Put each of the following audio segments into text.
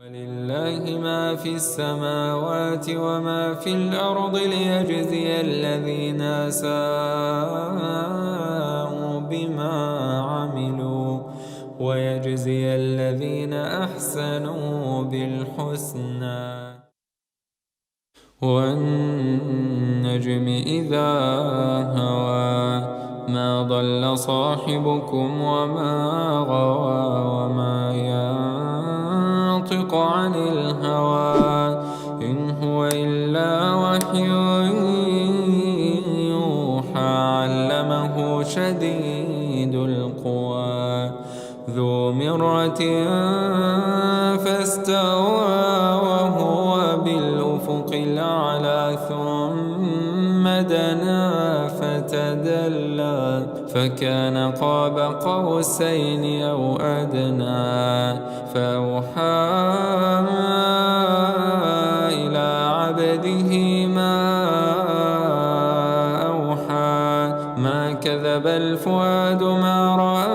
ولله ما في السماوات وما في الأرض ليجزي الذين أساءوا بما عملوا ويجزي الذين أحسنوا بالحسنى. والنجم إذا هوى ما ضل صاحبكم وما غوى وما ينطق عن الهوى إن هو إلا وحي يوحى علمه شديد القوى ذو مرة فاستوى وهو بالأفق الأعلى ثم دنا فتدلى فكان قاب قوسين أو أدنى فأوحى إلى عبده ما أوحى ما كذب الفؤاد ما رأى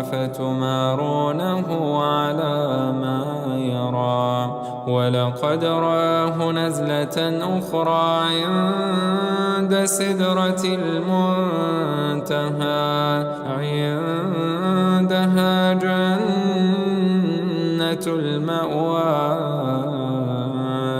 أفتمارونه على ما يرى ولقد رآه نزلة أخرى عند سدرة المنتهى عندها جنة المأوى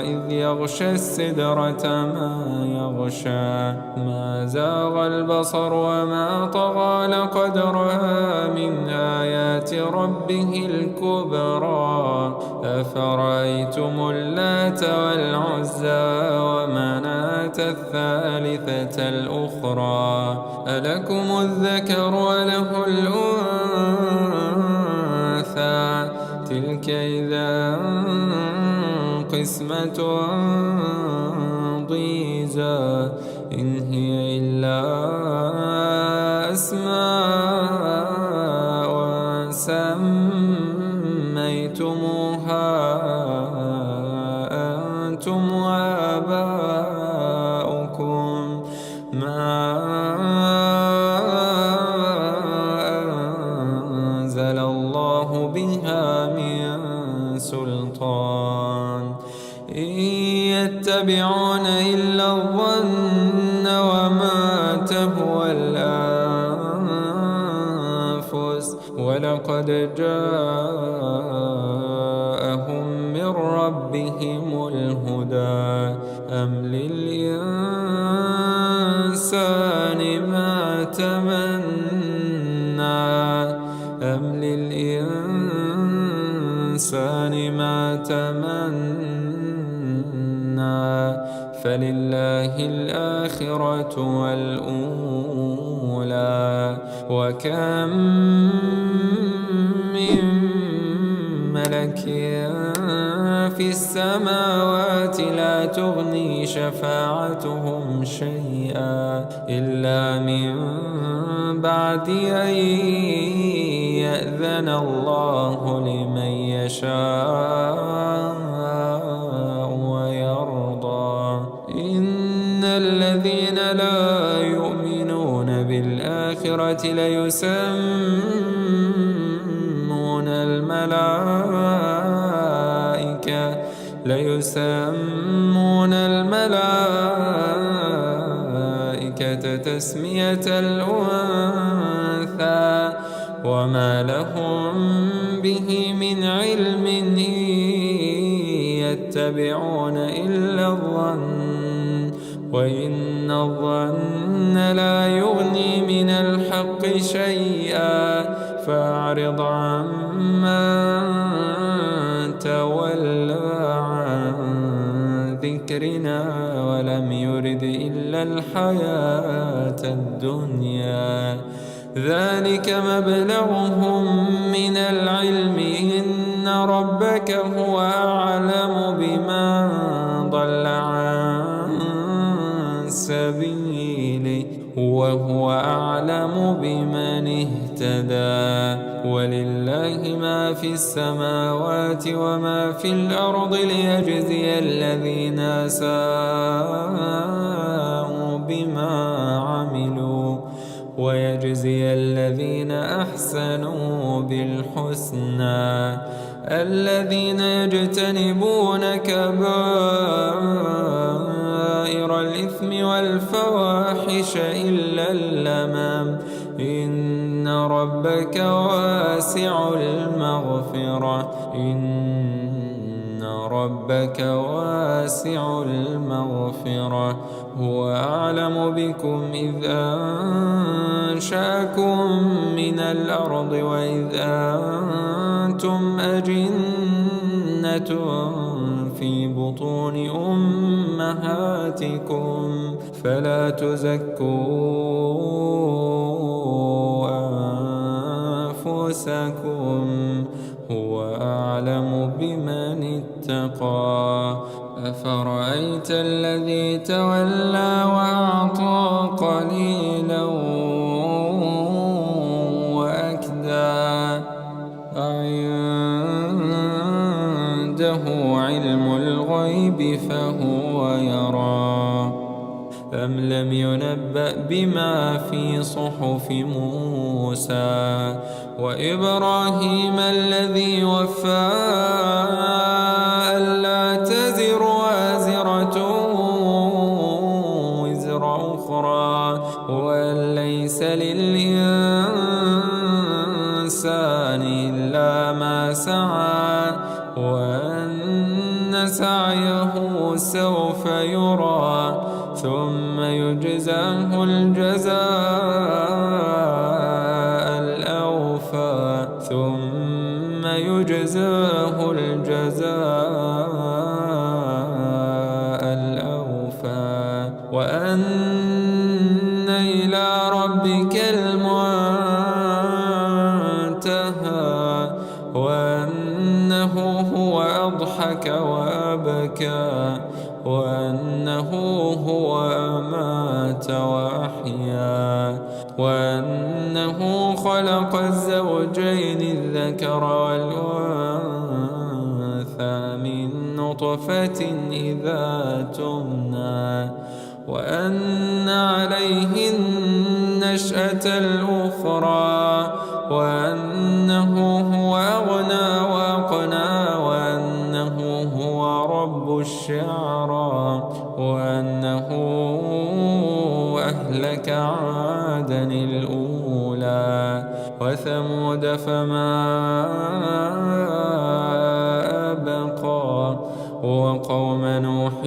إذ يغشى السدرة ما يغشى ما زاغ البصر وما طغى لقد رأى من آيات ربه الكبرى أفرأيتم اللات والعزى ومناة الثالثة الأخرى ألكم الذكر وله الأنثى تلك إذا قسمة ضيزى إن هي إلا أسماء سميتموها أنتم وآباؤكم ما أنزل الله بها من سلطان إن يتبعون إلا الظن وما تهوى الأنفس ولقد جاءهم من ربهم الهدى أم للإنسان ما تمنى أم للإنسان ما تمنى فلله الآخرة والأولى وكم من ملك في السماوات لا تغني شفاعتهم شيئا إلا من بعد أن يأذن الله لمن يشاء ويرضى إن الذين لا يؤمنون بالآخرة ليسمون الملائكة تسمية الأنثى وما لهم به من علم إن يتبعون إلا الظن وإن الظن لا يغني من الحق شيئا فأعرض عمن تولى عن ذكرنا ولم يرد إلا الحياة الدنيا ذلك مبلغهم من العلم إن ربك هو أعلم بمن ضل عن سبيله وهو أعلم بمن اهتدى ولله ما في السماوات وما في الأرض ليجزي الذين أساءوا بما عملوا ويجزي الذين أحسنوا أحسنوا بالحسنى الذين يجتنبون كبائر الإثم والفواحش إلا اللمم إن ربك واسع المغفرة هو أعلم بكم إذ أنشأكم من الأرض وإذ أنتم أجنة في بطون أمهاتكم فلا تزكوا أنفسكم هو أعلم بمن اتقى أفرأيت الذي تولى وأعطى قليلا وأكدى أعنده علم الغيب فهو يرى أم لم ينبأ بما في صحف موسى وإبراهيم الذي وفى ألا تزر وازرة وزر أخرى وأن ليس للإنسان إلا ما سعى وأن سعيه سوف يرى ثم يجزاه الجزاء الأوفى وأن إلى ربك المنتهى وأنه هو أضحك وأبكى وأنه هو أمات وأحيا وأنه خلق الزوجين الذكر والأنثى من نطفة إذا تمنى وأن عليه النشأة الأخرى وأنه هو أغنى وأقنى وأنه هو رب الشعرى وأنه أهلك عادا الأولى وثمود فما أبقى وقوم نوح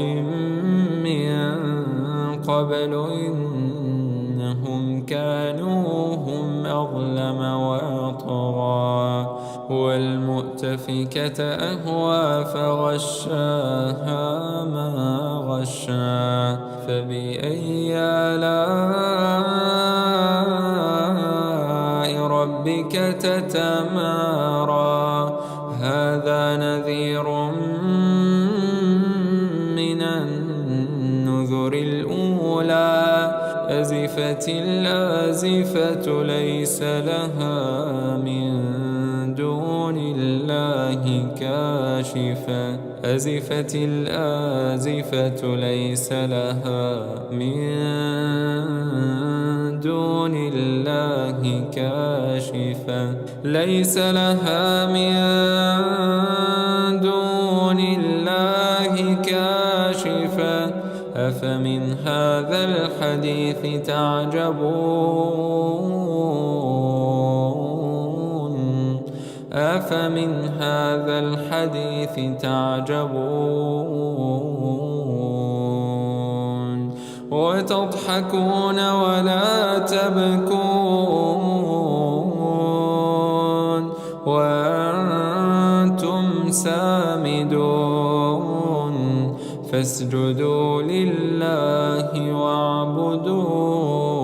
من قبل إنهم كانوا هم أظلم وأطغى والمؤتفكة أهوى فغشاها ما غشا فبأي آلاء ربك تتمارى هذا نذير من النذر الأولى أزفت الآزفة ليس لها من دون الله كاشفة أزفت الآزفة ليس لها من دون الله كاشفة ليس لها من دون الله كاشفة أفمن هذا الحديث تعجبون أفمن هذا الحديث تعجبون وتضحكون ولا تبكون وأنتم سامدون فاسجدوا لله واعبدوا